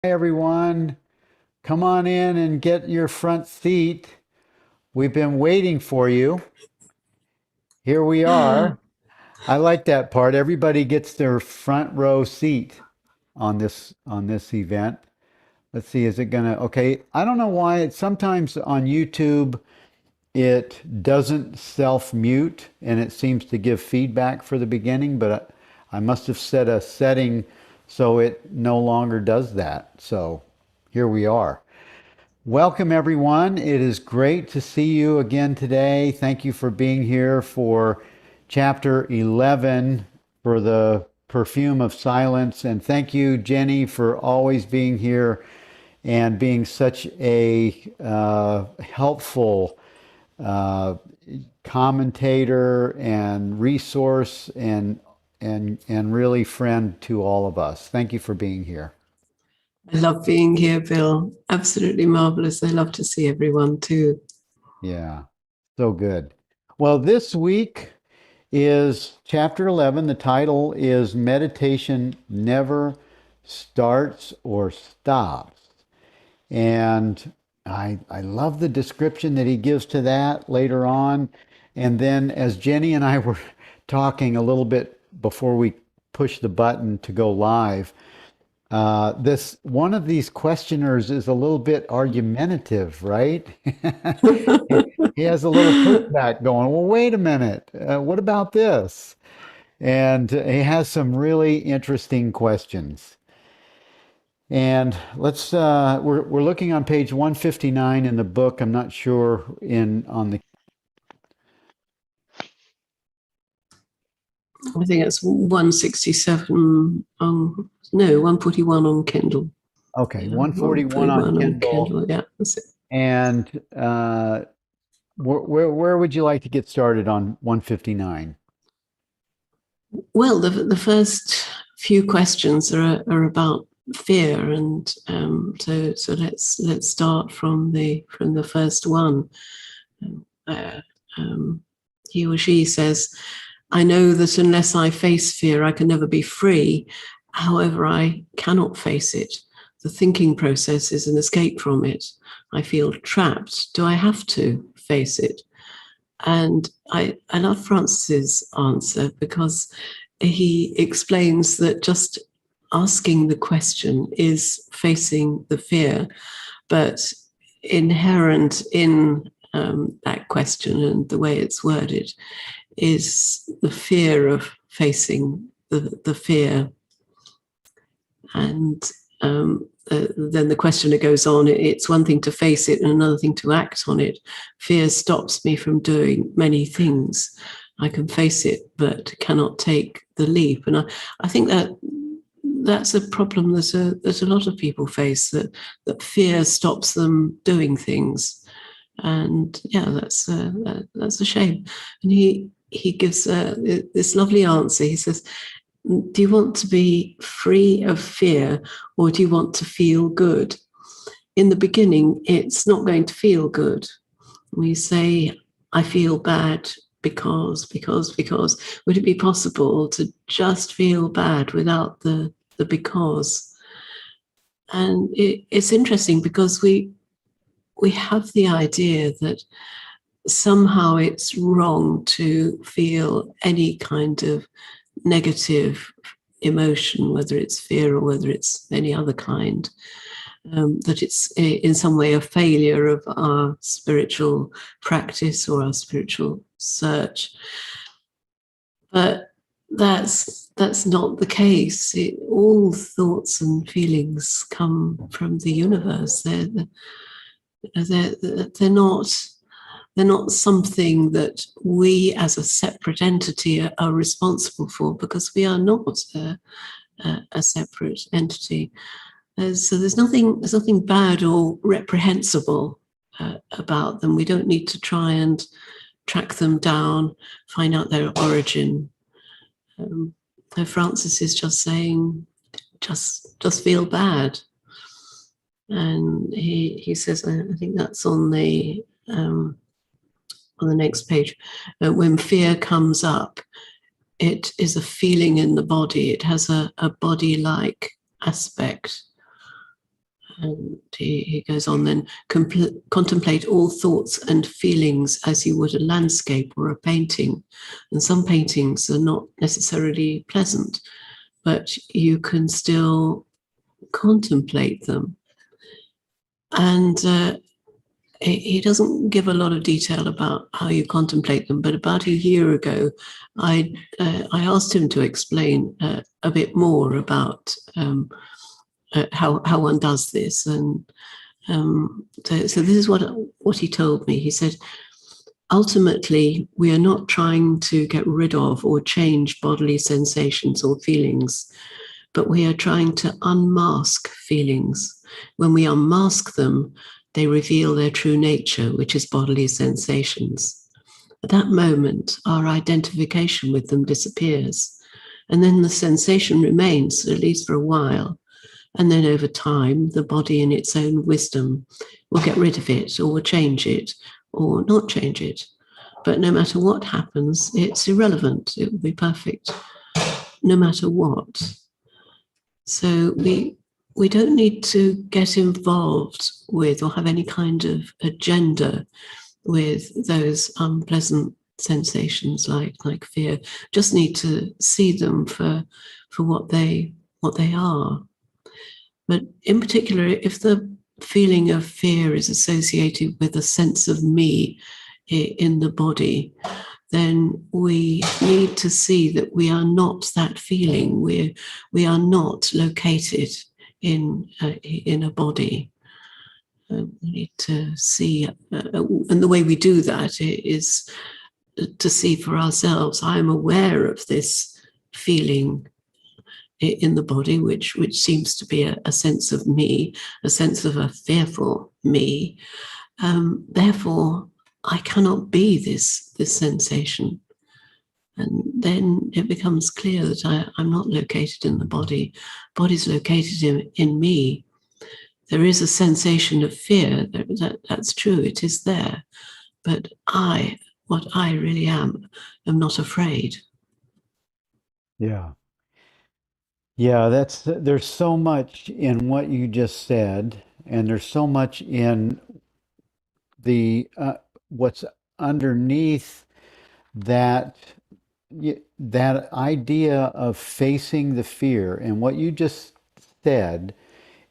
Hi, everyone. Come on in and get your front seat. We've been waiting for you. Here we are. I like that part. Everybody gets their front row seat on this event. Let's see, is it gonna, okay. I don't know why sometimes on YouTube it doesn't self-mute and it seems to give feedback for the beginning, but I must have set a setting so it no longer does that. So here we are. Welcome, everyone. It is great to see you again today. Thank you for being here for chapter 11 for the Perfume of Silence. And thank you, Jenny, for always being here and being such a helpful uh, commentator and resource and really friend to all of us. Thank you for being here. I love being here, Bill. Absolutely marvelous. I love to see everyone too. Yeah, so good. Well, this week is chapter 11. The title is Meditation Never Starts or Stops. And I love the description that he gives to that later on. And then, as Jenny and I were talking a little bit before we push the button to go live, this one of these questioners is a little bit argumentative, right? He has a little pushback going, well, wait a minute, what about this? And he has some really interesting questions. And we're looking on page 159 in the book. I'm not sure in on the I think it's 167 on, no, 141 on Kindle. okay, Yeah, 141 on 141 on Kindle. Kindle. Yeah, that's it. And where would you like to get started on 159? Well, the first few questions are about fear, and so let's start from the first one. Uh, um, he or she says, I know that unless I face fear, I can never be free. However, I cannot face it. The thinking process is an escape from it. I feel trapped. Do I have to face it? And I love Francis's answer because he explains that just asking the question is facing the fear, but inherent in that question and the way it's worded is the fear of facing the fear. And then the questioner goes on, it's one thing to face it and another thing to act on it. Fear stops me from doing many things. I can face it, but cannot take the leap. And I think that's a problem that a lot of people face, that fear stops them doing things. And yeah, that's a shame. And he gives this lovely answer. He says, do you want to be free of fear, or do you want to feel good? In the beginning, it's not going to feel good. We say, I feel bad because. Would it be possible to just feel bad without the because? And it's interesting because we have the idea that somehow it's wrong to feel any kind of negative emotion, whether it's fear or whether it's any other kind, that it's in some way a failure of our spiritual practice or our spiritual search. But that's not the case. All thoughts and feelings come from the universe. They're not something that we as a separate entity are responsible for, because we are not a separate entity. So there's nothing bad or reprehensible about them. We don't need to try and track them down, find out their origin. Francis is just saying, just feel bad. And he says, I think that's on the next page, when fear comes up, it is a feeling in the body. It has a body-like aspect. And he goes on then, contemplate all thoughts and feelings as you would a landscape or a painting. And some paintings are not necessarily pleasant, but you can still contemplate them. And he doesn't give a lot of detail about how you contemplate them, but about a year ago, I asked him to explain a bit more about how one does this. And so this is what he told me. He said, ultimately, we are not trying to get rid of or change bodily sensations or feelings, but we are trying to unmask feelings. When we unmask them, they reveal their true nature, which is bodily sensations. At that moment, our identification with them disappears. And then the sensation remains, at least for a while. And then over time, the body in its own wisdom will get rid of it or will change it or not change it. But no matter what happens, it's irrelevant. It will be perfect, no matter what. So we don't need to get involved with or have any kind of agenda with those unpleasant sensations like fear. Just need to see them for what they are. But in particular, if the feeling of fear is associated with a sense of me in the body, then we need to see that we are not that feeling. We are not located in a body. We need to see, and the way we do that is to see for ourselves. I am aware of this feeling in the body, which seems to be a sense of me, a sense of a fearful me. Therefore, I cannot be this sensation. And then it becomes clear that I'm not located in the body. Body's located in me. There is a sensation of fear. That's true. It is there. But what I really am not afraid. Yeah. Yeah, there's so much in what you just said, and there's so much in the what's underneath that that idea of facing the fear. And what you just said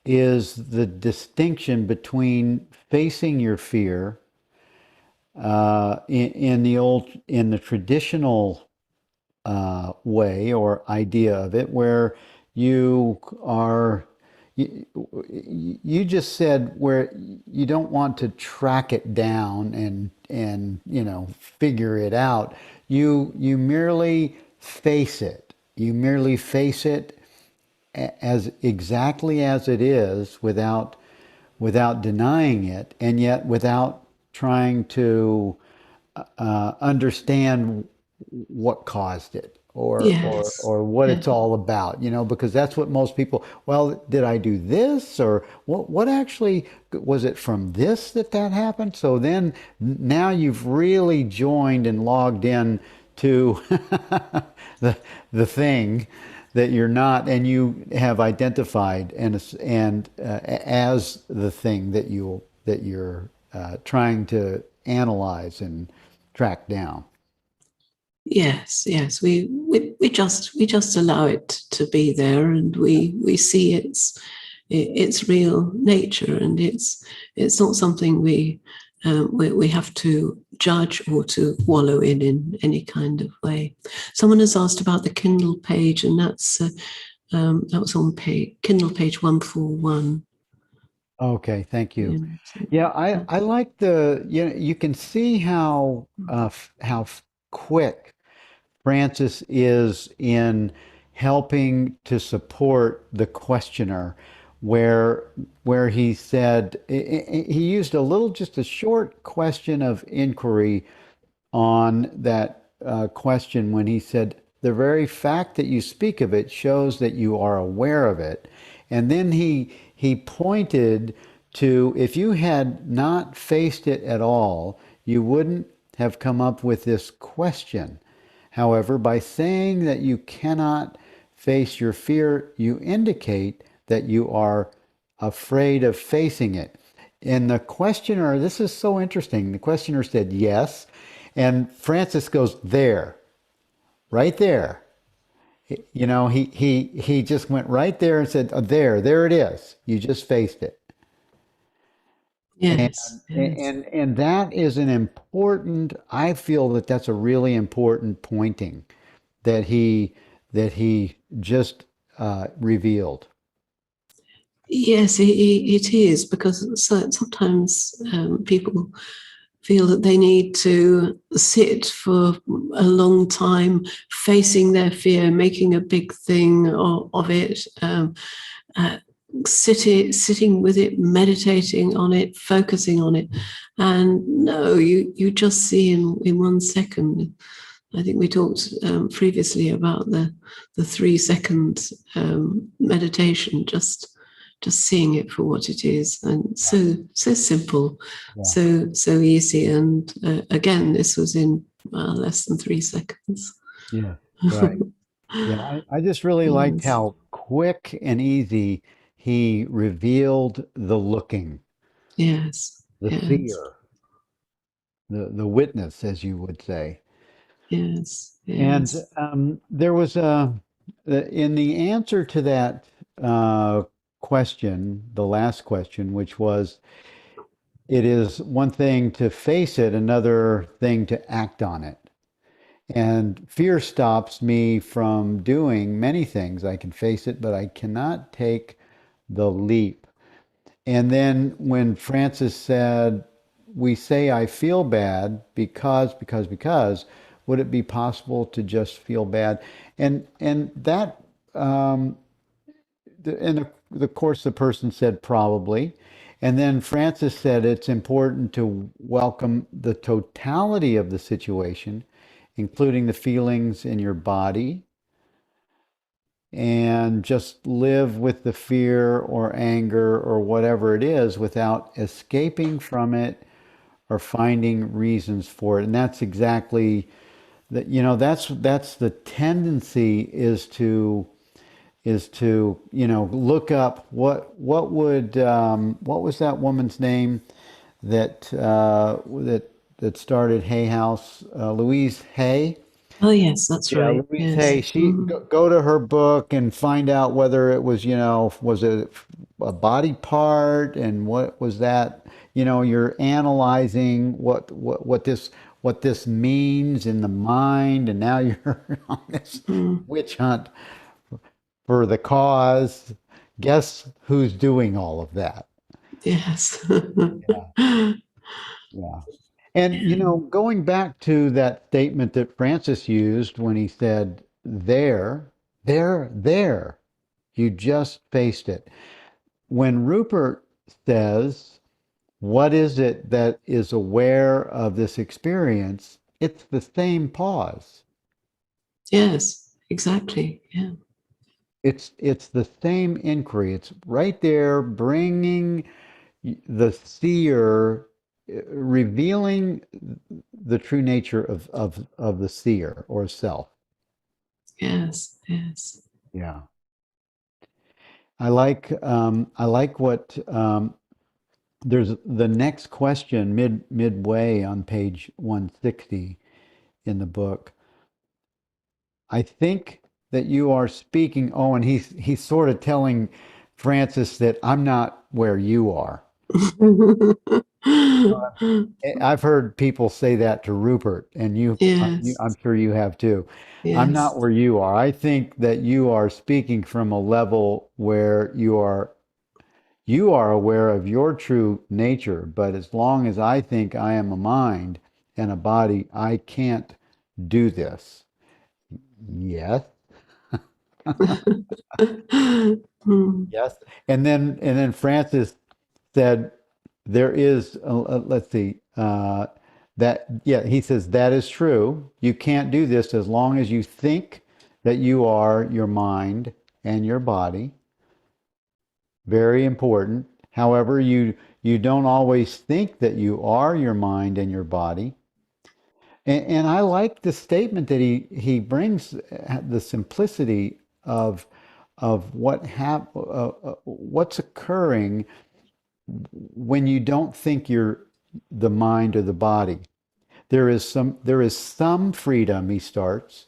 is the distinction between facing your fear in the traditional way or idea of it, where you are, you just said where you don't want to track it down and figure it out. You merely face it. You merely face it as exactly as it is, without denying it, and yet without trying to understand what caused it, Yes. or what Yeah. it's all about, because that's what most people, well, did I do this, or what actually was it from this that happened? So then now you've really joined and logged in to the thing that you're not, and you have identified and as the thing that you're trying to analyze and track down. Yes, yes. We just allow it to be there, and we see its real nature, and it's not something we have to judge or to wallow in any kind of way. Someone has asked about the Kindle page, and that was on Kindle page 141. Okay, thank you. Yeah. Yeah, I like you can see how quick Francis is in helping to support the questioner, where he said he used just a short question of inquiry on that question, when he said, the very fact that you speak of it shows that you are aware of it. And then he pointed to, if you had not faced it at all, you wouldn't have come up with this question. However, by saying that you cannot face your fear, you indicate that you are afraid of facing it. And the questioner, this is so interesting. The questioner said yes. And Francis goes, there, right there. You know, he just went right there and said, oh, there it is. You just faced it. And, Yes, yes. and that is an important, I feel that that's a really important pointing that he just revealed. Yes, it is, because sometimes people feel that they need to sit for a long time facing their fear, making a big thing of it, uh, sitting with it, meditating on it, focusing on it. And no, you just see in 1 second. I think we talked previously about the 3 second meditation, just seeing it for what it is, and so simple, Yeah. so easy. And again, this was in less than 3 seconds. Yeah. Right. Yeah. I just really liked Yes, how quick and easy he revealed the looking, yes, the yes, seer, the witness, as you would say. yes, And yes. there was in the answer to that question, the last question, which was, it is one thing to face it, another thing to act on it. And fear stops me from doing many things. I can face it, but I cannot take the leap. And then when Francis said, we say I feel bad because, would it be possible to just feel bad? And that, and of course, the person said probably. And then Francis said it's important to welcome the totality of the situation, including the feelings in your body, and just live with the fear or anger or whatever it is without escaping from it or finding reasons for it. And that's exactly that, that's the tendency, is to look up what was that woman's name that started Hay House, Louise Hay. Oh yes, that's Yeah, right. Louise Hay. Yes. She go to her book and find out whether it was, was it a body part, and what was that? You're analyzing what this means in the mind, and now you're on this Mm, witch hunt for the cause. Guess who's doing all of that? yes. Yeah, yeah. And going back to that statement that Francis used when he said, there, you just faced it. When Rupert says, what is it that is aware of this experience? It's the same pause. Yes, exactly. Yeah. It's the same inquiry. It's right there, bringing the seer, revealing the true nature of the seer or self. Yes, yes. Yeah. I like what there's the next question midway on page 160 in the book. I think that you are speaking. Oh, and he's sort of telling Francis that I'm not where you are. I've heard people say that to Rupert, and Yes, I'm sure you have too. I'm not yes. where you are. I think that you are speaking from a level where you are aware of your true nature, but as long as I think I am a mind and a body, I can't do this. Yes, Mm, yes. And then Francis said, there is, let's see, that, yeah, he says, that is true. You can't do this as long as you think that you are your mind and your body. Very important. However, you don't always think that you are your mind and your body. And I like the statement that he brings, the simplicity of what's occurring when you don't think you're the mind or the body. There is some freedom, he starts,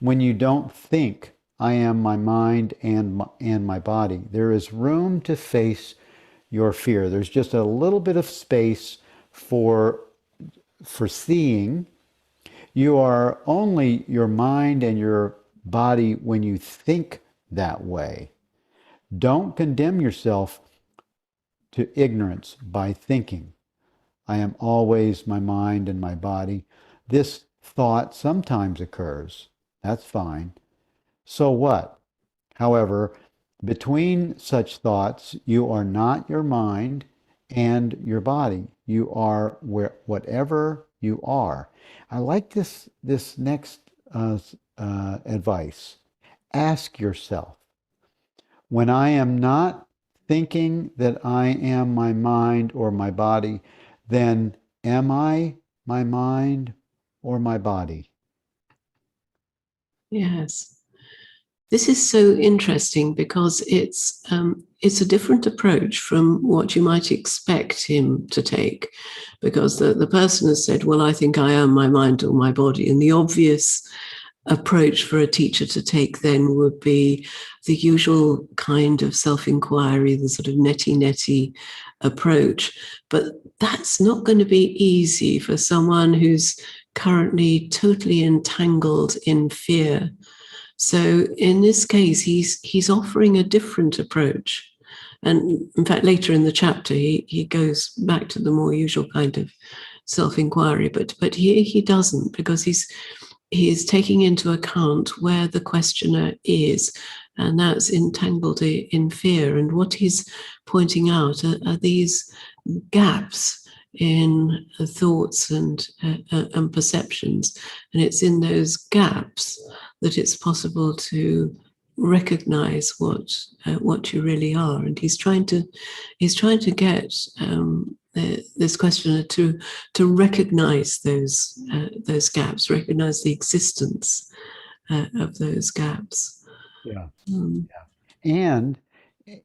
when you don't think I am my mind and my body. There is room to face your fear. There's just a little bit of space for seeing. You are only your mind and your body when you think that way. Don't condemn yourself to ignorance by thinking I am always my mind and my body. This thought sometimes occurs. That's fine. So what? However, between such thoughts, you are not your mind and your body. You are whatever you are. I like this next advice. Ask yourself, when I am not thinking that I am my mind or my body, then am I my mind or my body? Yes. This is so interesting because it's a different approach from what you might expect him to take, because the person has said, well, I think I am my mind or my body. And the obvious approach for a teacher to take then would be the usual kind of self-inquiry, the sort of netty approach. But that's not going to be easy for someone who's currently totally entangled in fear. So in this case, he's offering a different approach. And in fact, later in the chapter, he goes back to the more usual kind of self-inquiry. But here he doesn't, because he is taking into account where the questioner is, and that's entangled in fear. And what he's pointing out are these gaps in thoughts and perceptions. And it's in those gaps that it's possible to recognize what you really are. And he's trying to get this questioner to recognize those gaps, recognize the existence of those gaps. Yeah. Yeah. And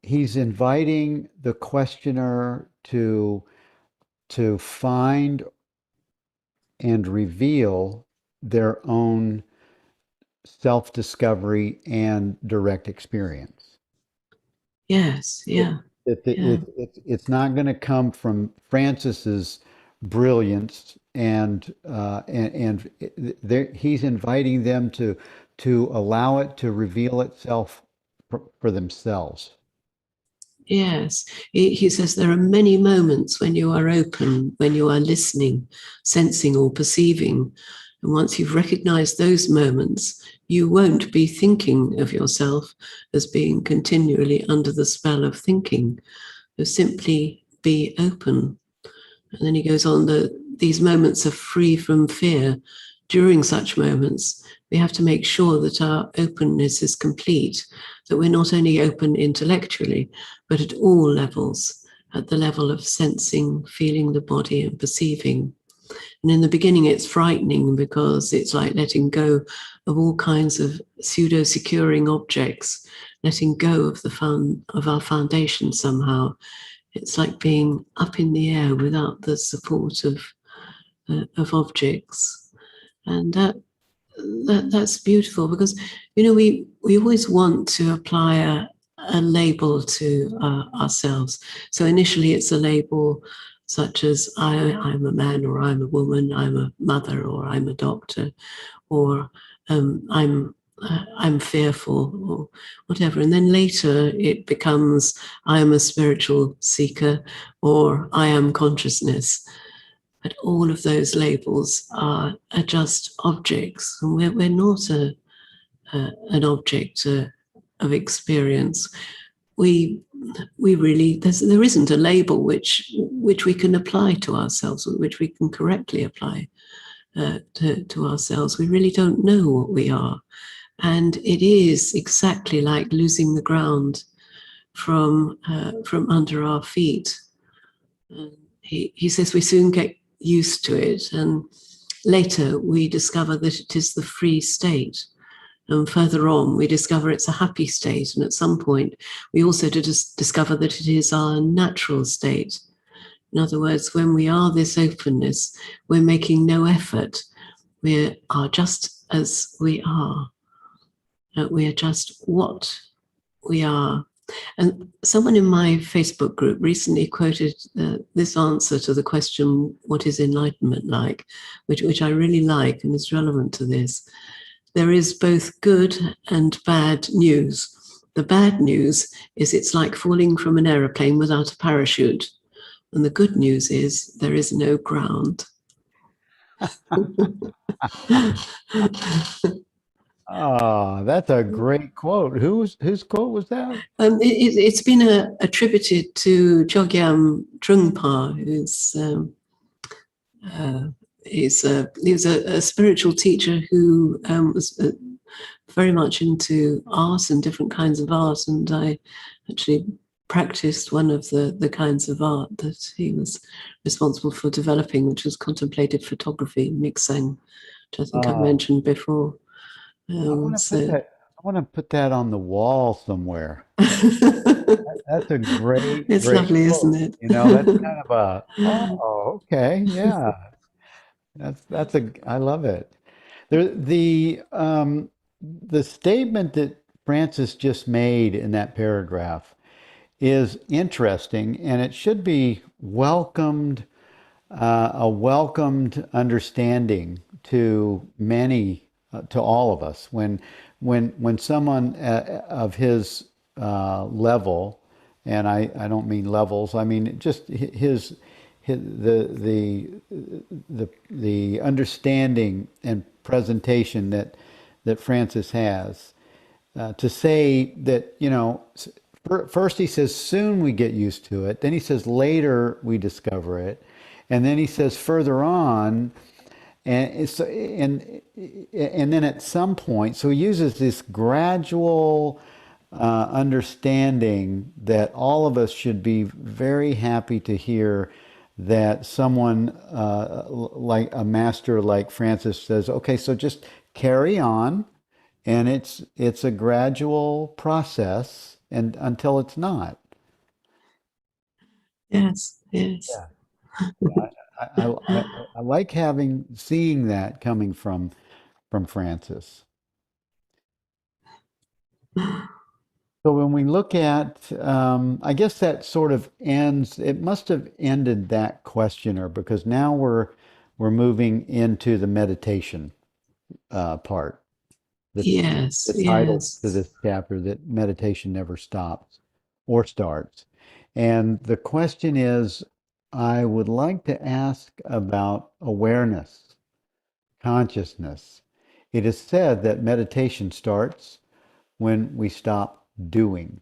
he's inviting the questioner to find and reveal their own self-discovery and direct experience. Yes, yeah. It's not going to come from Francis's brilliance, and he's inviting them to allow it to reveal itself for themselves. Yes, he says there are many moments when you are open, when you are listening, sensing, or perceiving. And once you've recognized those moments, you won't be thinking of yourself as being continually under the spell of thinking. You'll simply be open. And then he goes on, these moments are free from fear. During such moments, we have to make sure that our openness is complete, that we're not only open intellectually, but at all levels, at the level of sensing, feeling the body and perceiving. And in the beginning, it's frightening because it's like letting go of all kinds of pseudo-securing objects, letting go of of our foundation somehow. It's like being up in the air without the support of objects. And that's beautiful, because we always want to apply a label to ourselves. So initially it's a label such as I'm a man, or I'm a woman, I'm a mother, or I'm a doctor, or I'm fearful, or whatever. And then later it becomes I am a spiritual seeker, or I am consciousness. But all of those labels are just objects, and we're not an object of experience. We really there isn't a label which we can apply to ourselves, which we can correctly apply to ourselves. We really don't know what we are, and it is exactly like losing the ground from under our feet. He says we soon get used to it, and later we discover that it is the free state. And further on, we discover it's a happy state. And at some point, we also discover that it is our natural state. In other words, when we are this openness, we're making no effort. We are just as we are. We are just what we are. And someone in my Facebook group recently quoted this answer to the question, what is enlightenment like? Which I really like and is relevant to this. There is both good and bad news. The bad news is it's like falling from an aeroplane without a parachute. And the good news is there is no ground. Oh, that's a great quote. Whose quote was that? It's been attributed to Chogyam Trungpa, he was a spiritual teacher who was very much into art and different kinds of art, and I actually practiced one of the kinds of art that he was responsible for developing, which was contemplative photography, mixing, which I think I've mentioned before. I want to put that on the wall somewhere. That's a great, it's great lovely, quote. isn't it? You know, that's kind of a, oh, okay, yeah. I love it. The statement that Francis just made in that paragraph is interesting, and it should be welcomed, a welcomed understanding to many, to all of us. When someone of his level, and I don't mean levels, I mean just the understanding and presentation that Francis has, to say that, you know, first he says soon we get used to it, then he says later we discover it, and then he says further on, and then at some point, so he uses this gradual understanding that all of us should be very happy to hear that someone like a master like Francis says, okay, so just carry on, and it's a gradual process, and until it's not. Yes. Yeah. I like seeing that coming from Francis. So when we look at, I guess that sort of ends. It must have ended that questioner, because now we're moving into the meditation part. Yes, The title to yes. this chapter, that meditation never stops or starts. And the question is, I would like to ask about awareness, consciousness. It is said that meditation starts when we stop doing,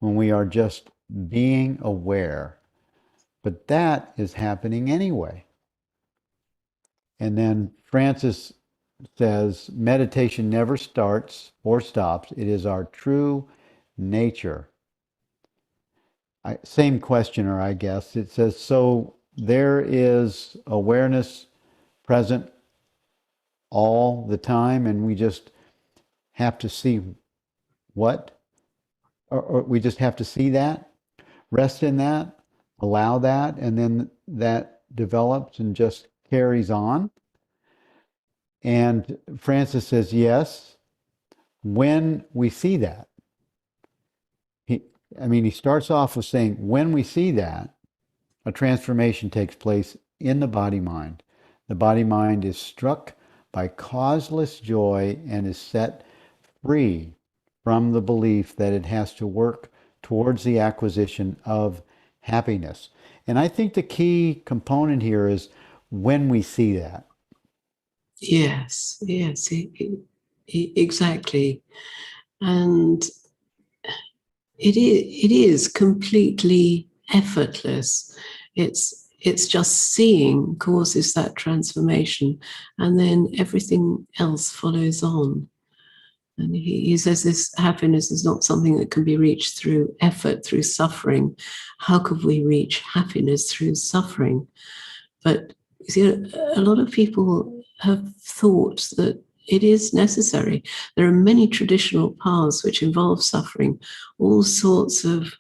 when we are just being aware. But that is happening anyway. And then Francis says meditation never starts or stops. It is our true nature. Same questioner, I guess. It says, so there is awareness present all the time, and we just have to see what? Or we just have to see that, rest in that, allow that, and then that develops and just carries on. And Francis says, yes, when we see that. He starts off with saying, when we see that, a transformation takes place in the body-mind. The body-mind is struck by causeless joy and is set free from the belief that it has to work towards the acquisition of happiness. And I think the key component here is when we see that. Yes, yes, exactly. And it is completely effortless. It's just seeing causes that transformation, and then everything else follows on. And he says this happiness is not something that can be reached through effort, through suffering. How could we reach happiness through suffering? But you see, a lot of people have thought that it is necessary. There are many traditional paths which involve suffering, all sorts of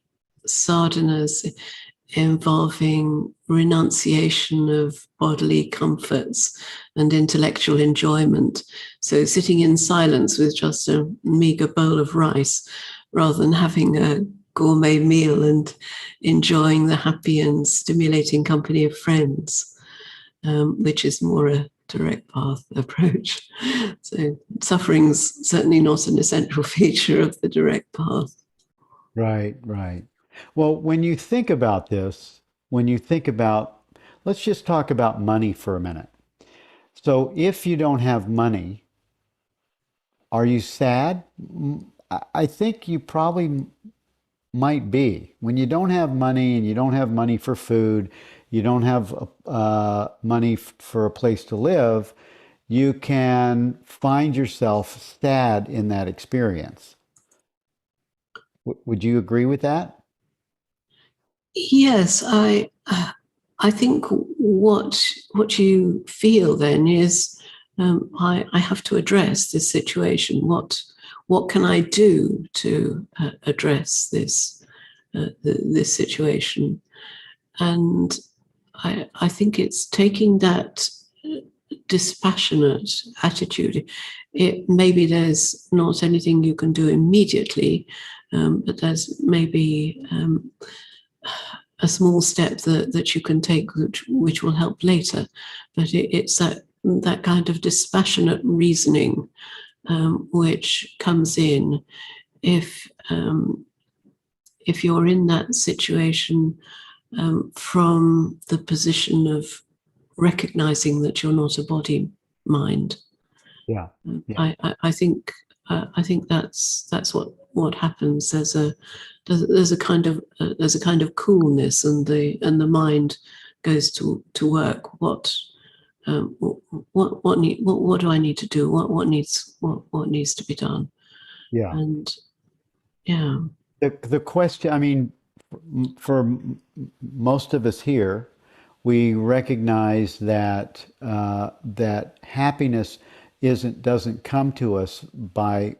sadhanas involving renunciation of bodily comforts and intellectual enjoyment. So sitting in silence with just a meager bowl of rice rather than having a gourmet meal and enjoying the happy and stimulating company of friends, which is more a direct path approach. So suffering's certainly not an essential feature of the direct path. Right, right. Well, when you think about this, when you think about, let's just talk about money for a minute. So if you don't have money, are you sad? I think you probably might be. When you don't have money and you don't have money for food, you don't have money for a place to live, you can find yourself sad in that experience. Would you agree with that? Yes, I think what you feel then is I have to address this situation. What can I do to address this situation? And I think it's taking that dispassionate attitude. Maybe there's not anything you can do immediately, but there's maybe a small step that you can take which will help later. But it's that kind of dispassionate reasoning which comes in if you're in that situation from the position of recognizing that you're not a body mind. Yeah. Yeah. I think that's what happens. There's a kind of coolness, and the mind goes to work. What do I need to do? What needs to be done? Yeah. And yeah. The question, I mean, for most of us here, we recognize that that happiness doesn't come to us by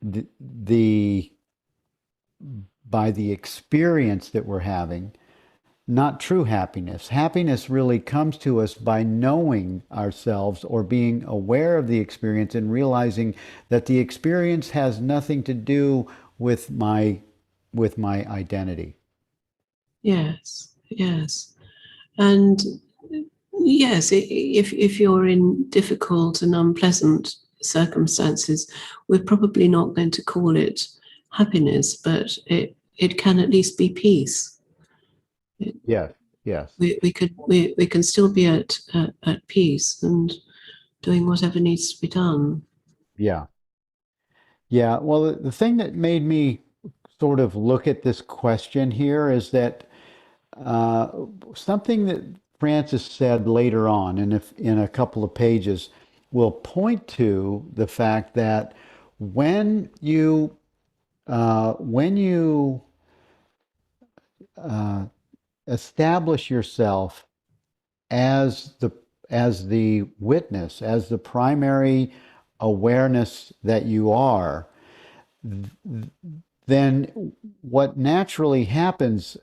the by the experience that we're having, not true happiness. Happiness really comes to us by knowing ourselves or being aware of the experience and realizing that the experience has nothing to do with my identity. Yes. And yes, if you're in difficult and unpleasant circumstances, we're probably not going to call it happiness, but it can at least be peace. Yes, yes. We can still be at peace and doing whatever needs to be done. Yeah. Yeah. Well, the thing that made me sort of look at this question here is that something that Francis said later on, and if in a couple of pages, will point to the fact that when you establish yourself as the witness, as the primary awareness that you are, then what naturally happens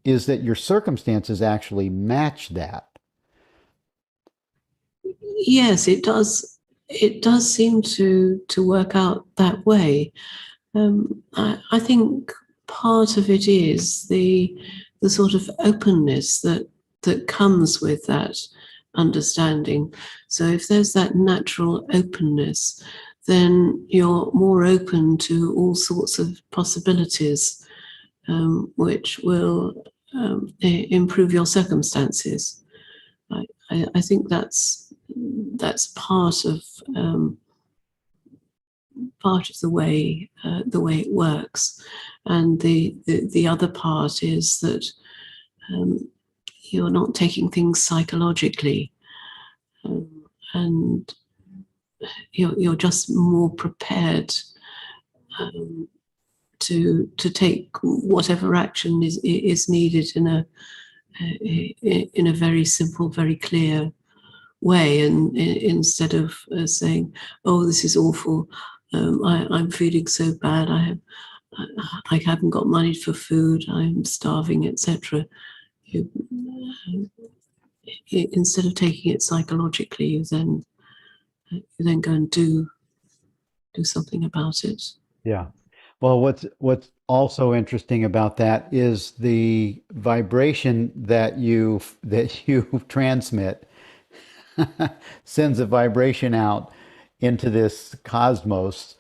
is that your circumstances actually match that. Yes, it does. It does seem to work out that way. I think part of it is the sort of openness that comes with that understanding. So if there's that natural openness, then you're more open to all sorts of possibilities, which will improve your circumstances. I think that's part of the way it works, and the other part is that you're not taking things psychologically, and you're just more prepared to take whatever action is needed in a very simple, very clear way, and instead of saying, "Oh, this is awful, I'm feeling so bad. I haven't got money for food. I'm starving, etc." Instead of taking it psychologically, you then go and do something about it. Yeah. Well, what's also interesting about that is the vibration that you transmit sends a vibration out into this cosmos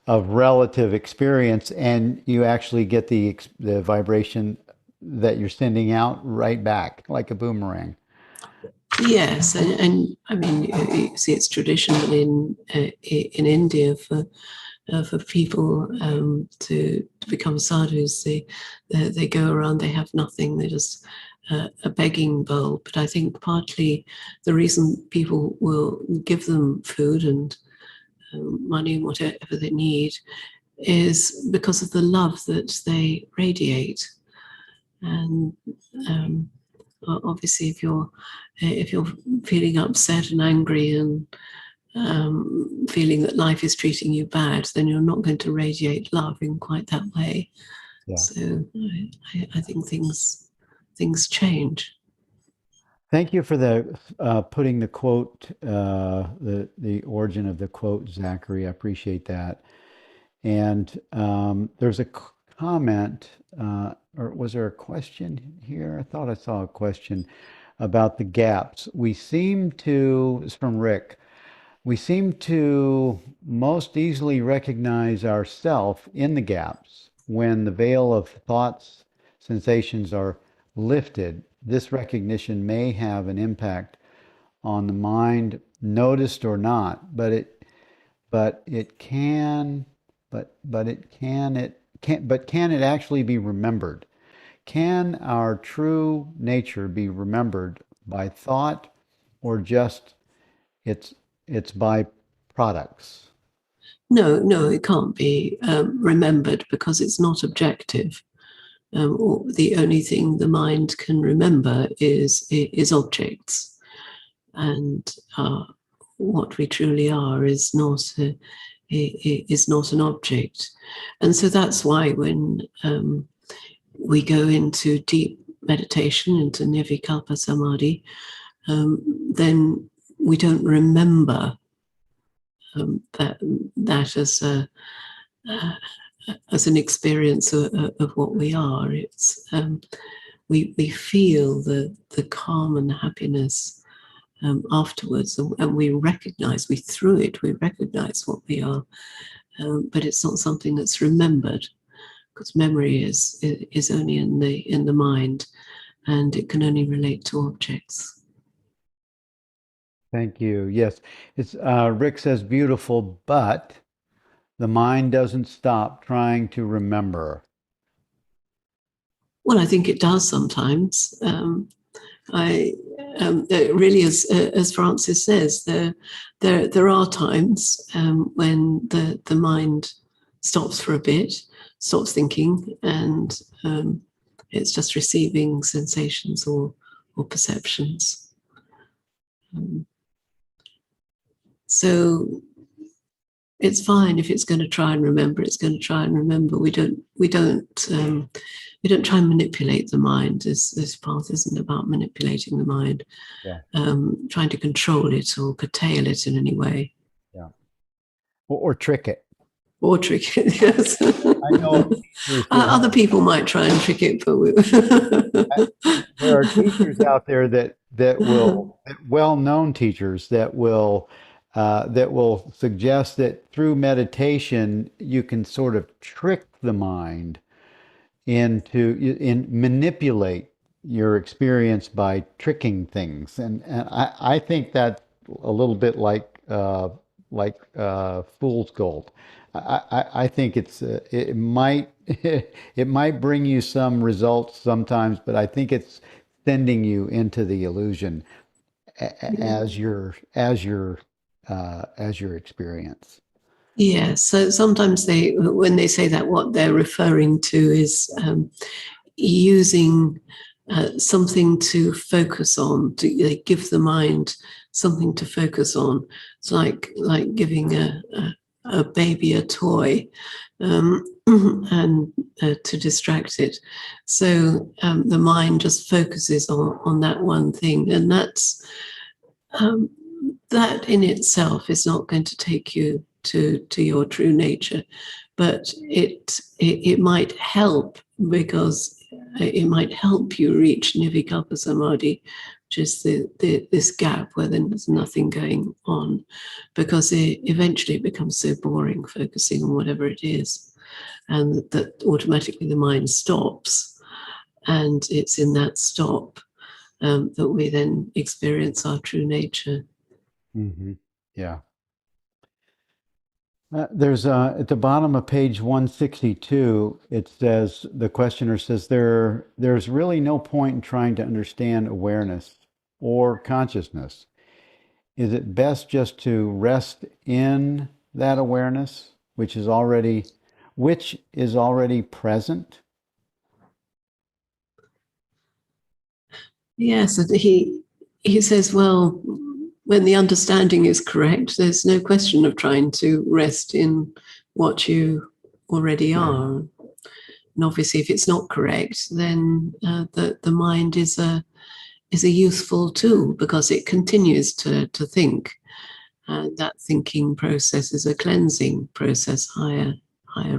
of relative experience, and you actually get the vibration that you're sending out right back like a boomerang. Yes, and I mean, you see, it's traditional in India for people to become sadhus. They go around, they have nothing, they're just a begging bowl. But I think partly the reason people will give them food and money and whatever they need is because of the love that they radiate. And obviously, if you're feeling upset and angry and feeling that life is treating you bad, then you're not going to radiate love in quite that way. Yeah. So I think things change. Thank you for the putting the quote, the origin of the quote, Zachary. I appreciate that. And there's a comment, or was there a question here? I thought I saw a question about the gaps. It's from Rick. We seem to most easily recognize ourself in the gaps when the veil of thoughts, sensations are lifted. This recognition may have an impact on the mind, noticed or not, but it can can it actually be remembered? Can our true nature be remembered by thought or just its byproducts? No, it can't be remembered because it's not objective. Or the only thing the mind can remember is objects, and what we truly are is not an object. And so that's why when we go into deep meditation, into nirvikalpa samadhi, then we don't remember that as an experience of what we are. It's we feel the calm and the happiness afterwards, and we recognize what we are, but it's not something that's remembered, because memory is only in the mind, and it can only relate to objects. Thank you. Yes, it's Rick says beautiful, but the mind doesn't stop trying to remember. Well, I think it does sometimes. Really, as Francis says, there are times when the mind stops for a bit, stops thinking, and it's just receiving sensations or perceptions. So it's fine if it's going to try and remember. It's going to try and remember. We don't try and manipulate the mind. This path isn't about manipulating the mind, Yeah. Trying to control it or curtail it in any way. Yeah. Or trick it. Or trick it, yes. I know Other people might try and trick it, but there are teachers out there that will, well-known teachers that will suggest that through meditation you can sort of trick the mind in manipulate your experience by tricking things, and I think that's a little bit like fool's gold. I think it might it might bring you some results sometimes, but I think it's sending you into the illusion as your experience. yeah. So sometimes when they say that, what they're referring to is using something to focus on, to give the mind something to focus on. It's like giving a baby a toy, and to distract it. So the mind just focuses on that one thing, and that in itself is not going to take you to your true nature, but it might help, because it might help you reach Nirvikalpa Samadhi, which is this gap where there's nothing going on, because eventually it becomes so boring focusing on whatever it is, and that automatically the mind stops, and it's in that stop that we then experience our true nature. Mm-hmm. Yeah. There's at the bottom of page 162, it says, the questioner says, there's really no point in trying to understand awareness or consciousness. Is it best just to rest in that awareness, which is already present? Yes, and he says, well, when the understanding is correct, there's no question of trying to rest in what you already are. And obviously, if it's not correct, then the mind is a useful tool, because it continues to think. That thinking process is a cleansing process, higher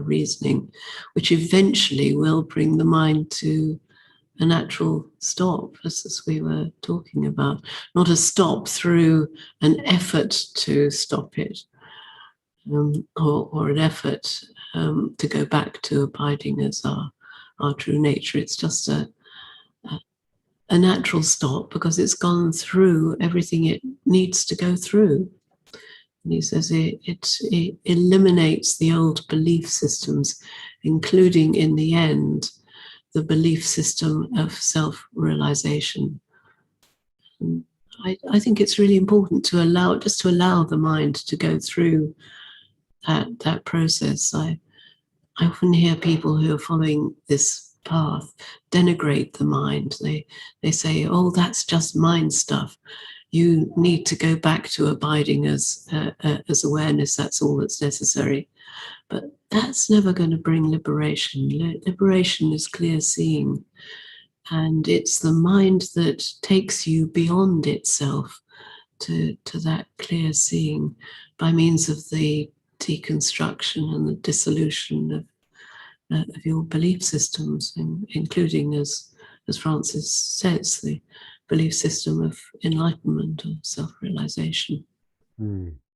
reasoning, which eventually will bring the mind to a natural stop, as we were talking about, not a stop through an effort to stop it, or an effort to go back to abiding as our true nature. It's just a natural stop, because it's gone through everything it needs to go through. And he says it eliminates the old belief systems, including, in the end, the belief system of self-realization. I think it's really important to allow the mind to go through that process. I often hear people who are following this path denigrate the mind. They say, "Oh, that's just mind stuff. You need to go back to abiding as awareness. That's all that's necessary." But that's never going to bring liberation. Liberation is clear seeing. And it's the mind that takes you beyond itself to that clear seeing, by means of the deconstruction and the dissolution of your belief systems, including, as Francis says, the belief system of enlightenment or self-realization.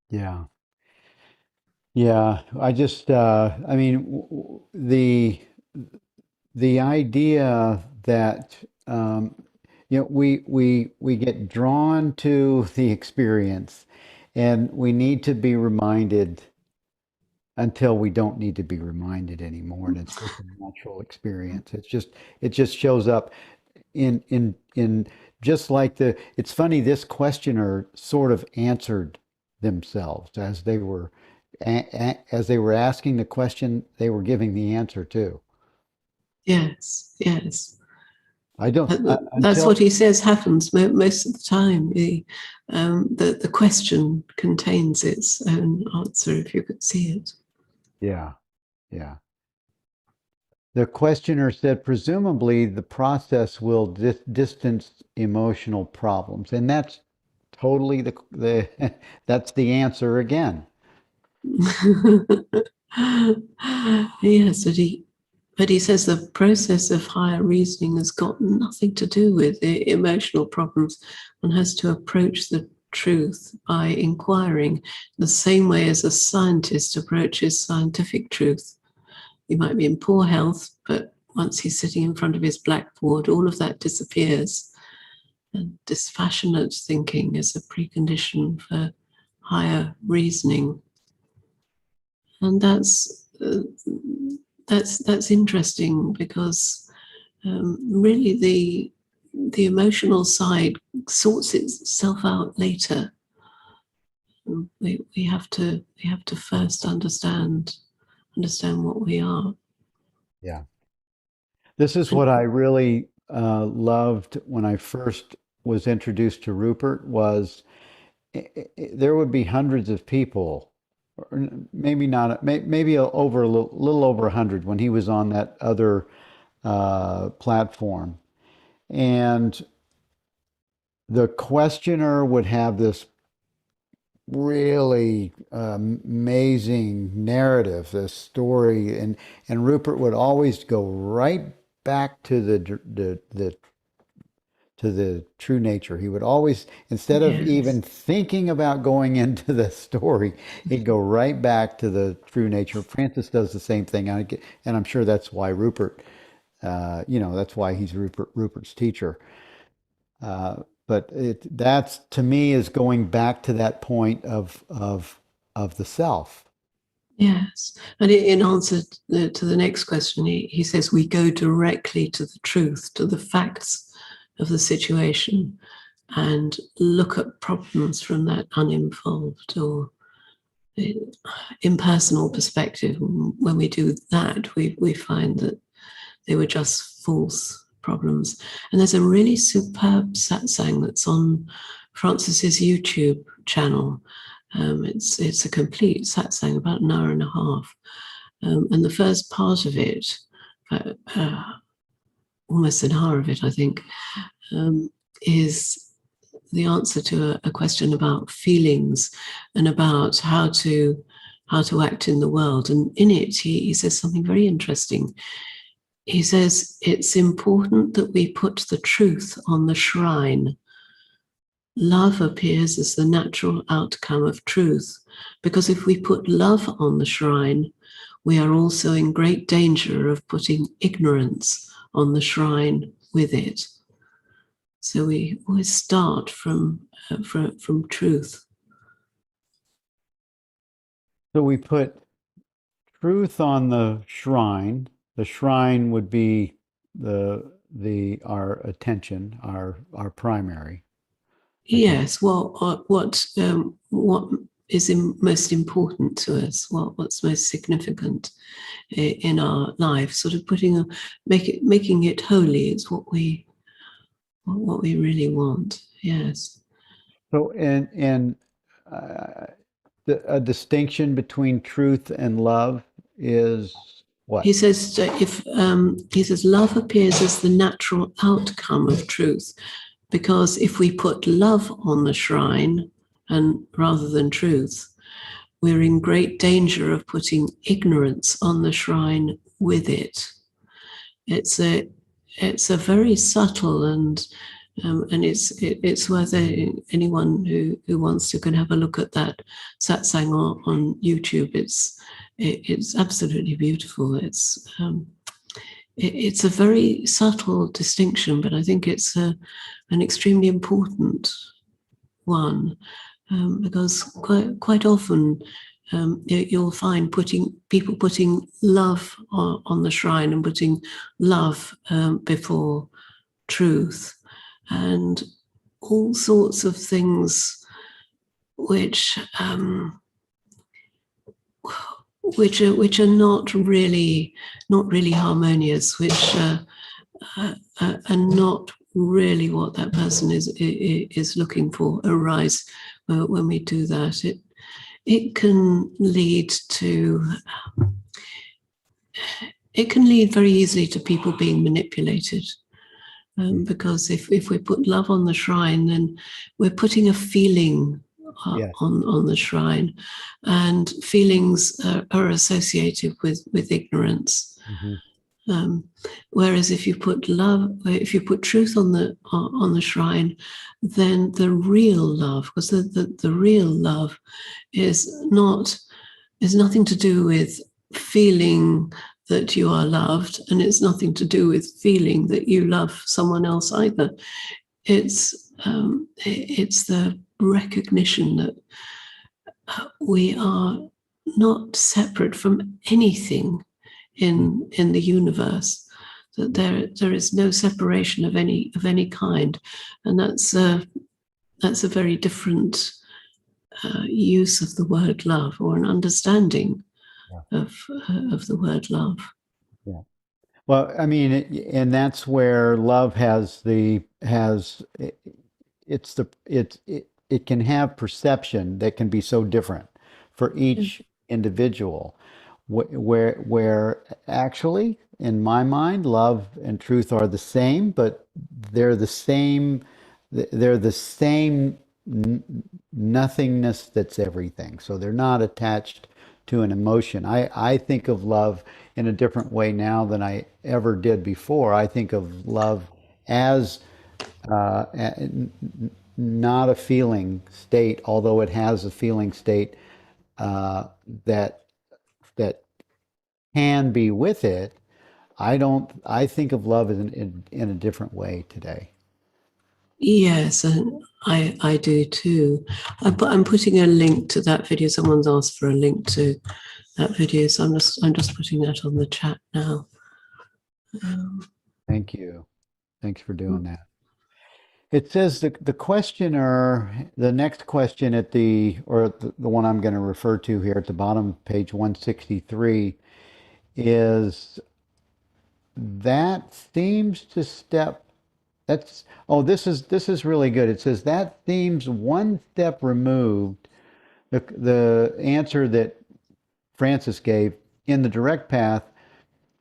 Yeah. Yeah. I mean, the idea that, we get drawn to the experience, and we need to be reminded until we don't need to be reminded anymore. And it's just a natural experience. It just shows up in just like it's funny, this questioner sort of answered themselves as they were asking the question, they were giving the answer too. Yes, yes. I don't That's until what he says happens most of the time. The question contains its own answer, if you could see it. Yeah, yeah. The questioner said, presumably the process will distance emotional problems, and that's totally the that's the answer again. Yes, but he says the process of higher reasoning has got nothing to do with the emotional problems. One has to approach the truth by inquiring, the same way as a scientist approaches scientific truth. He might be in poor health, but once he's sitting in front of his blackboard, all of that disappears. And dispassionate thinking is a precondition for higher reasoning. And that's interesting, because really the emotional side sorts itself out later. We have to first understand what we are. Yeah. This is what I really loved when I first was introduced to Rupert, was there would be hundreds of people, or maybe not, maybe over a little over 100 when he was on that other platform. And the questioner would have this really amazing narrative, this story, and Rupert would always go right back to the true nature. He would always, instead of even Yes. thinking about going into the story, he'd go right back to the true nature. Francis does the same thing, and I'm sure that's why Rupert, that's why he's Rupert's teacher. Uh, but that's to me is going back to that point of the self. Yes. And in answer to the next question, he says, we go directly to the truth, to the facts of the situation, and look at problems from that uninvolved or impersonal perspective. When we do that, we find that they were just false problems. And there's a really superb satsang that's on Francis's YouTube channel. It's a complete satsang, about an hour and a half. And the first part of it, almost an hour of it, I think, is the answer to a question about feelings and about how to act in the world. And in it, he says something very interesting. He says, it's important that we put the truth on the shrine. Love appears as the natural outcome of truth, because if we put love on the shrine, we are also in great danger of putting ignorance on the shrine with it. So we always start from truth. So we put truth on the shrine. The shrine would be our attention, our primary attention. Yes. Well, what is most important to us? What's most significant in our life? Sort of making it holy is what we really want. Yes. So, uh, a distinction between truth and love is He what? says if he says love appears as the natural outcome of truth, because if we put love on the shrine and rather than truth, we're in great danger of putting ignorance on the shrine with it. It's a very subtle and it's worth anyone who wants to can have a look at that satsang on YouTube. It's absolutely beautiful. It's a very subtle distinction, but I think it's an extremely important one, because quite often you'll find people putting love on the shrine and putting love before truth, and all sorts of things which are not really harmonious, which are not really what that person is looking for arise when we do that. It can lead very easily to people being manipulated. Because if we put love on the shrine, then we're putting a feeling Yes. on the shrine, and feelings are associated with ignorance. Mm-hmm. Whereas if you put truth on the shrine, then the real love, because the real love is nothing to do with feeling that you are loved, and it's nothing to do with feeling that you love someone else either. It's the recognition that we are not separate from anything in the universe, that there is no separation of any kind, and that's a very different use of the word love, or an understanding of the word love. Yeah. Well, I mean, and that's where love has it's it can have perception that can be so different for each individual, where actually, in my mind, love and truth are the same, but they're the same. They're the same nothingness that's everything. So they're not attached to an emotion. I think of love in a different way now than I ever did before. I think of love as uh, not a feeling state, although it has a feeling state uh, that that can be with it. I don't. I think of love in a different way today. Yes, and I do too. I'm putting a link to that video. Someone's asked for a link to that video, so I'm just putting that on the chat now. Thank you. Thanks for doing that. It says the questioner, the next question at the one I'm going to refer to here at the bottom of page 163 is that seems to step that's oh this is really good. It says that seems one step removed, the answer that Francis gave in the direct path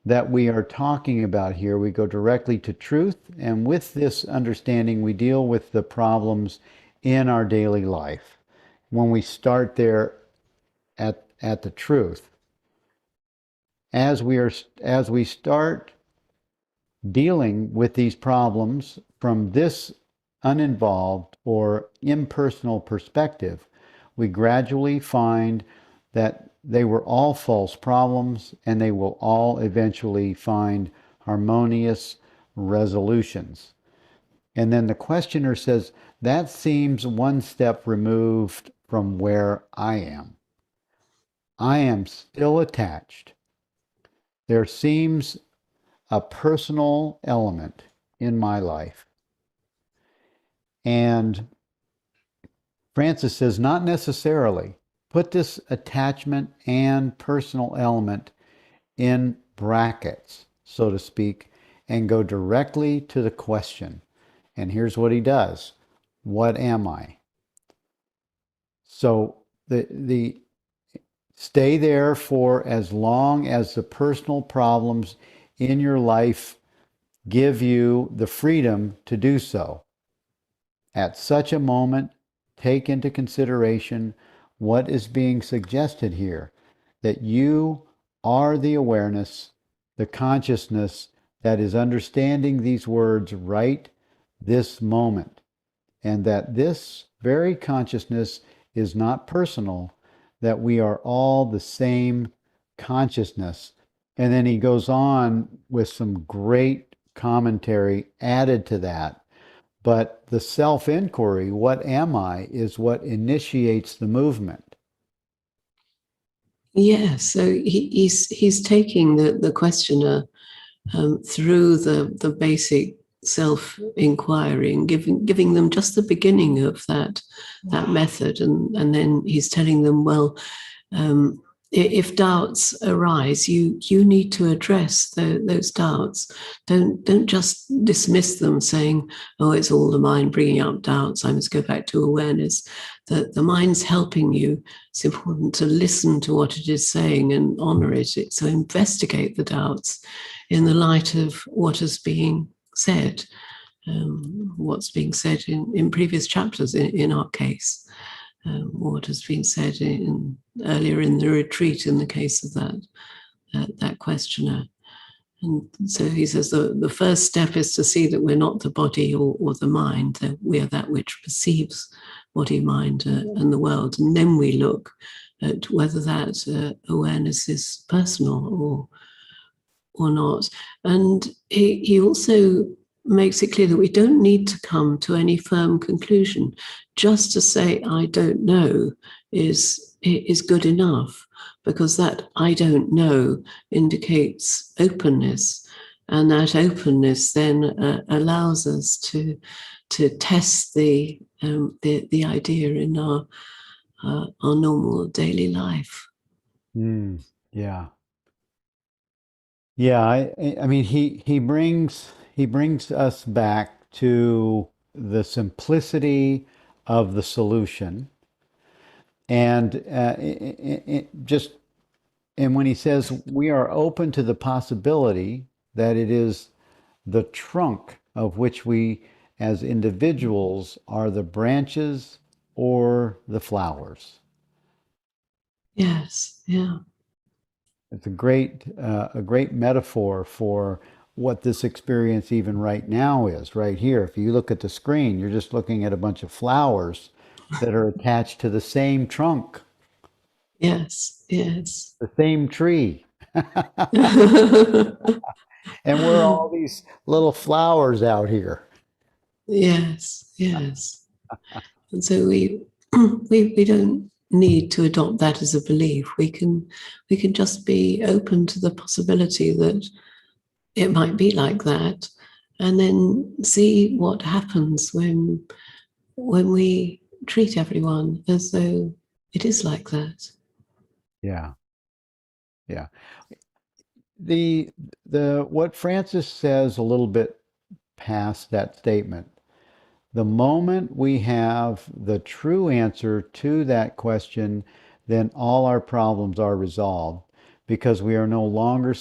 that we are talking about here. We go directly to truth, and with this understanding, we deal with the problems in our daily life. When we start there at the truth, as we start dealing with these problems from this uninvolved or impersonal perspective, we gradually find that they were all false problems and they will all eventually find harmonious resolutions. And then the questioner says, that seems one step removed from where I am. I am still attached. There seems a personal element in my life. And Francis says, not necessarily. Put this attachment and personal element in brackets, so to speak, and go directly to the question. And here's what he does. What am I? So the stay there for as long as the personal problems in your life give you the freedom to do so. At such a moment, take into consideration what is being suggested here, that you are the awareness, the consciousness that is understanding these words right this moment, and that this very consciousness is not personal, that we are all the same consciousness. And then he goes on with some great commentary added to that. But the self inquiry, what am I, is what initiates the movement. Yeah, so he's taking the questioner through the basic self inquiry and giving them just the beginning of that method, and then he's telling them, well, if doubts arise, you need to address those doubts. Don't just dismiss them, saying, "Oh, it's all the mind bringing up doubts. I must go back to awareness." The mind's helping you. It's important to listen to what it is saying and honor it. So investigate the doubts in the light of what is being said, what's being said in previous chapters. In our case. What has been said earlier in the retreat in the case of that questioner. And so he says the first step is to see that we're not the body or the mind, that we are that which perceives body, mind, and the world. And then we look at whether that awareness is personal or not. And he also makes it clear that we don't need to come to any firm conclusion. Just to say I don't know is good enough, because that I don't know indicates openness, and that openness then allows us to test the idea in our normal daily life. Yeah. Yeah, I mean he brings us back to the simplicity of the solution. And and when he says we are open to the possibility that it is the trunk of which we as individuals are the branches or the flowers. Yes. Yeah. It's a great metaphor for what this experience even right now is, right here. If you look at the screen, you're just looking at a bunch of flowers that are attached to the same trunk, Yes. Yes. the same tree. And we're all these little flowers out here. Yes. Yes. And so we don't need to adopt that as a belief. We can just be open to the possibility that it might be like that, and then see what happens when we treat everyone as though it is like that. Yeah. Yeah. The what Francis says a little bit past that statement, the moment we have the true answer to that question, then all our problems are resolved because we are no longer a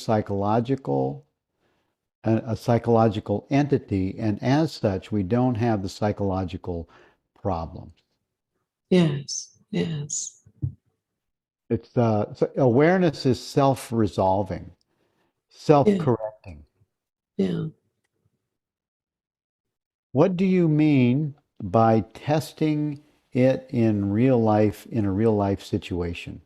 psychological entity, and as such, we don't have the psychological problems. Yes, yes. It's so awareness is self-resolving, Yeah, self-correcting. yeah. What do you mean by testing it in real life, in a real life situation?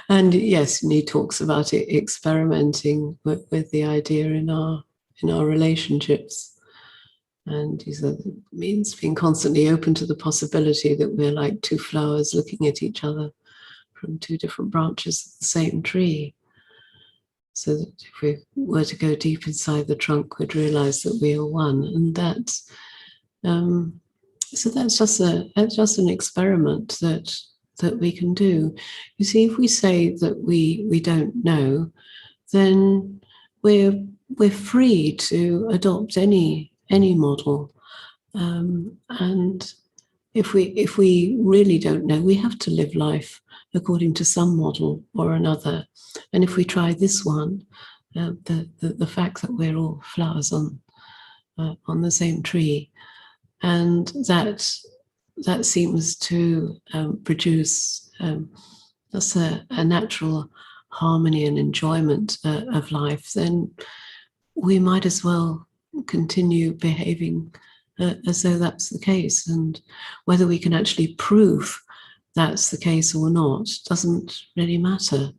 And yes, and he talks about it experimenting with the idea in our relationships. And he said it means being constantly open to the possibility that we're like two flowers looking at each other from two different branches of the same tree. So that if we were to go deep inside the trunk, we'd realize that we are one. And that's so that's just an experiment that we can do. You see, if we say that we don't know, then we're free to adopt any model. And if we really don't know, we have to live life according to some model or another. And if we try this one, the fact that we're all flowers on the same tree, and that seems to produce just a natural harmony and enjoyment of life, then we might as well continue behaving as though that's the case. And whether we can actually prove that's the case or not doesn't really matter.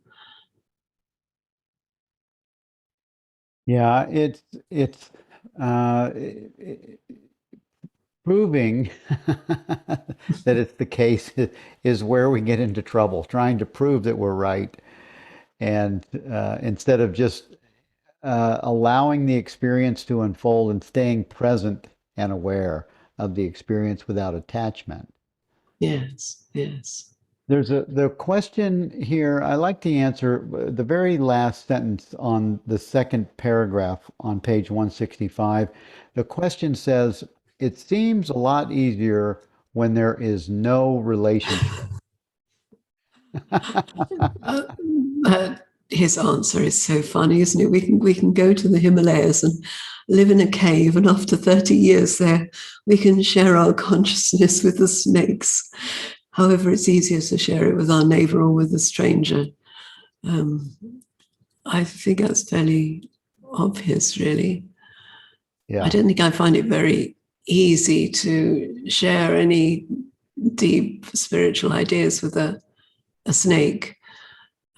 Yeah, it's uh, proving that it's the case is where we get into trouble, trying to prove that we're right. And instead of just allowing the experience to unfold and staying present and aware of the experience without attachment. Yes, yes. There's the question here. I like the answer. The very last sentence on the second paragraph on page 165. The question says, "It seems a lot easier when there is no relationship." His answer is so funny, isn't it? We can go to the Himalayas and live in a cave, and after 30 years there, we can share our consciousness with the snakes. However, it's easier to share it with our neighbor or with a stranger. I think that's fairly obvious, really. Yeah. I don't think I find it very easy to share any deep spiritual ideas with a snake.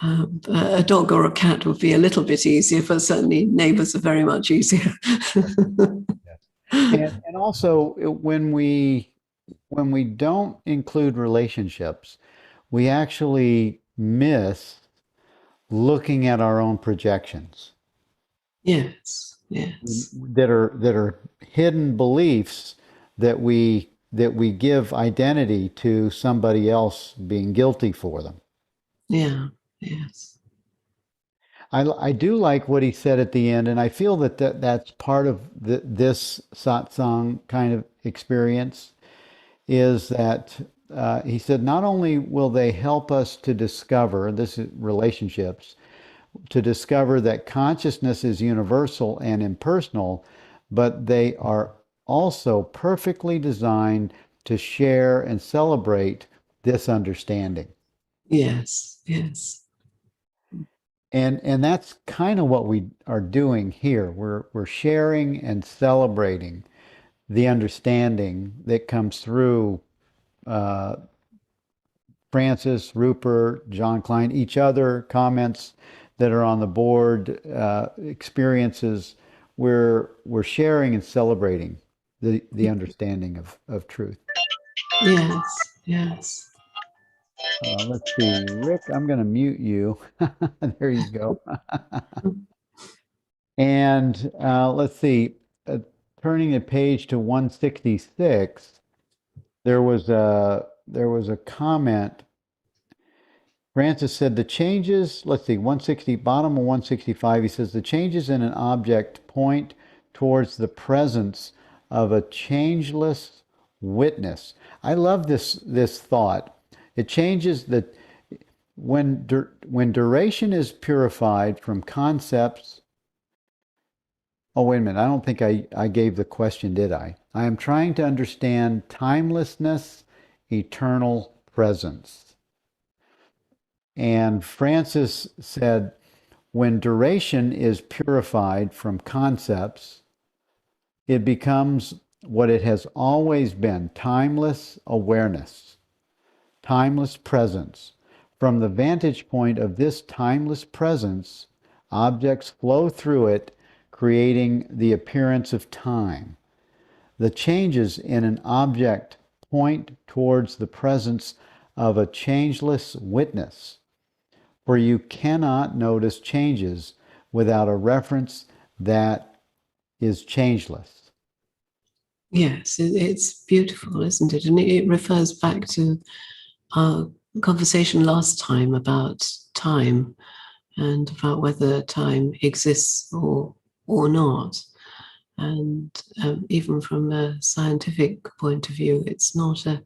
A dog or a cat would be a little bit easier, but certainly neighbors are very much easier. And also when we don't include relationships, we actually miss looking at our own projections Yes, yes. that are hidden beliefs that we give identity to somebody else being guilty for them. Yeah, yes. I do like what he said at the end, and I feel that, that's part of this satsang kind of experience is that he said not only will they help us to discover, this is relationships, to discover that consciousness is universal and impersonal, but they are also perfectly designed to share and celebrate this understanding. Yes, yes, And that's kind of what we are doing here. We're sharing and celebrating the understanding that comes through uh, Francis, Rupert, John Klein, each other, comments that are on the board, experiences. We're sharing and celebrating the understanding of truth. yes, yes. Let's see, Rick, I'm going to mute you. There you go. And let's see, turning the page to 166, there was a comment. Francis said the changes, let's see, 160, bottom of 165, he says the changes in an object point towards the presence of a changeless witness. I love this thought. It changes that when duration is purified from concepts. Oh, wait a minute. I don't think I gave the question, did I? I am trying to understand timelessness, eternal presence. And Francis said, when duration is purified from concepts, it becomes what it has always been, timeless awareness, timeless presence. From the vantage point of this timeless presence, objects flow through it, creating the appearance of time. The changes in an object point towards the presence of a changeless witness, for you cannot notice changes without a reference that is changeless. Yes, it's beautiful, isn't it? And it refers back to our conversation last time about time and about whether time exists or not. And even from a scientific point of view, it's not a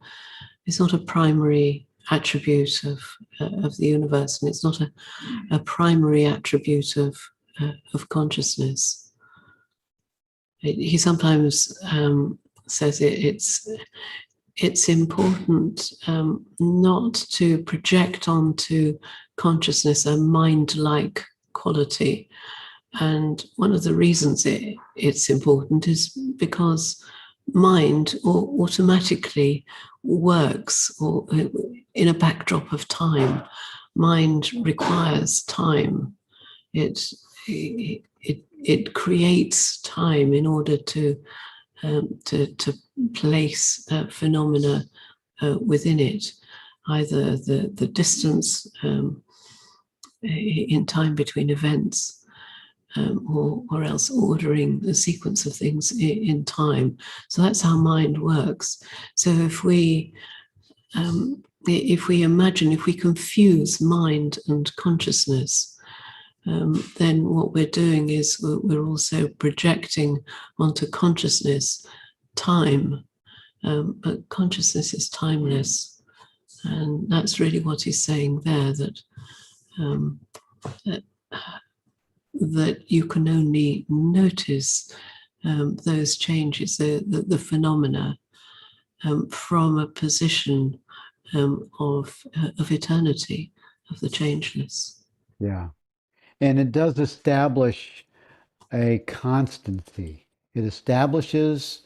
primary attribute of the universe, and it's not a primary attribute of consciousness. He sometimes says it's important not to project onto consciousness a mind-like quality. And one of the reasons it's important is because mind automatically works or in a backdrop of time. Mind requires time. It creates time in order to place phenomena within it, either the distance in time between events, or else ordering the sequence of things in time. So that's how mind works. So if we imagine, if we confuse mind and consciousness, then what we're doing is we're also projecting onto consciousness time, but consciousness is timeless. And that's really what he's saying there, that you can only notice those changes, the phenomena, from a position of eternity, of the changeless. Yeah. And it does establish a constancy. It establishes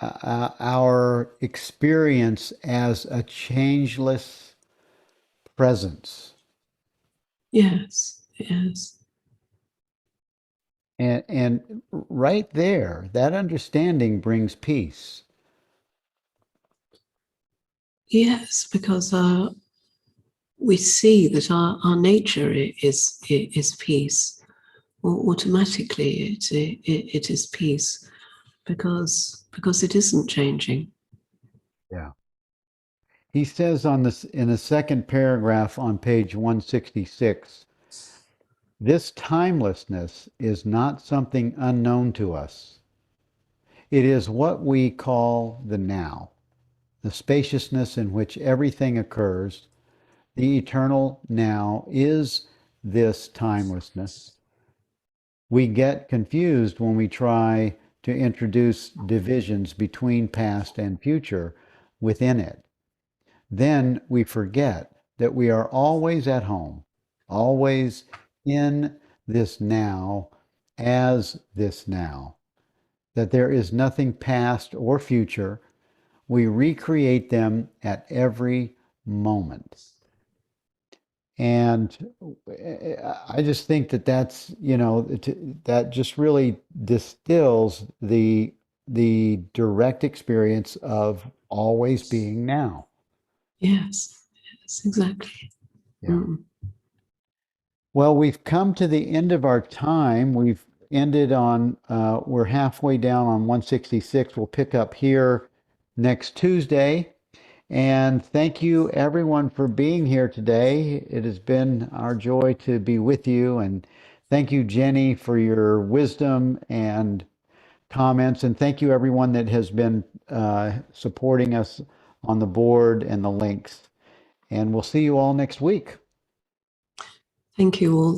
our experience as a changeless presence. Yes, yes. And right there, that understanding brings peace. Yes, because we see that our nature is peace. Automatically, it is peace because it isn't changing. Yeah. He says on this in the second paragraph on page 166, This timelessness is not something unknown to us. It is what we call the now, the spaciousness in which everything occurs. The eternal now is this timelessness. We get confused when we try to introduce divisions between past and future within it. Then we forget that we are always at home, always in this now as this now, that there is nothing past or future. We recreate them at every moment. And I just think that that's, that just really distills the direct experience of always being now. Yes, yes, exactly. Yeah. Mm. Well, we've come to the end of our time. We've ended on, we're halfway down on 166. We'll pick up here next Tuesday. And thank you, everyone, for being here today. It has been our joy to be with you. And thank you, Jenny, for your wisdom and comments. And thank you, everyone that has been supporting us on the board and the links. And we'll see you all next week. Thank you all.